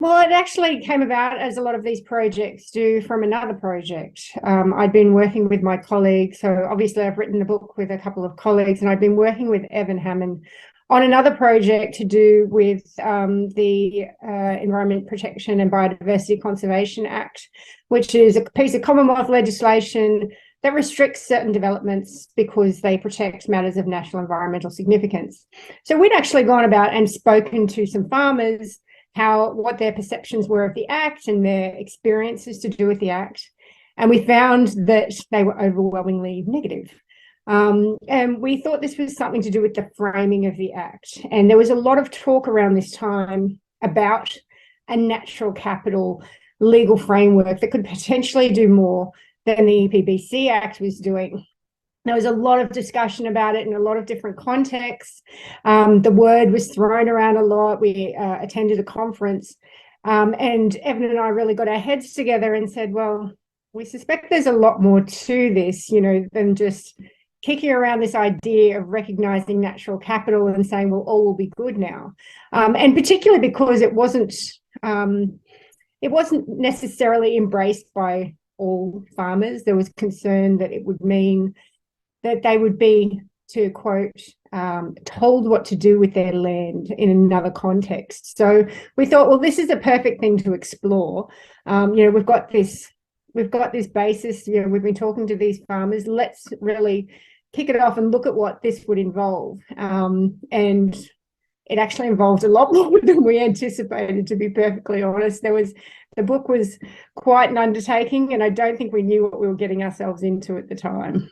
Well, it actually came about, as a lot of these projects do, from another project. I'd been working with my colleagues. So obviously I've written a book with a couple of colleagues, and I'd been working with Evan Hammond on another project to do with the Environment Protection and Biodiversity Conservation Act, which is a piece of Commonwealth legislation that restricts certain developments because they protect matters of national environmental significance. So we'd actually gone about and spoken to some farmers, what their perceptions were of the Act and their experiences to do with the Act. And we found that they were overwhelmingly negative. And we thought this was something to do with the framing of the Act. And there was a lot of talk around this time about a natural capital legal framework that could potentially do more than the EPBC Act was doing. There was a lot of discussion about it in a lot of different contexts. The word was thrown around a lot. We attended a conference, and Evan and I really got our heads together and said, well, we suspect there's a lot more to this, than just kicking around this idea of recognizing natural capital and saying, well, all will be good now. And particularly because it wasn't necessarily embraced by all farmers. There was concern that it would mean that they would be, to quote, told what to do with their land in another context. So we thought, well, this is a perfect thing to explore. We've got this basis. We've been talking to these farmers. Let's really kick it off and look at what this would involve. And it actually involved a lot more than we anticipated, to be perfectly honest. The book was quite an undertaking, and I don't think we knew what we were getting ourselves into at the time.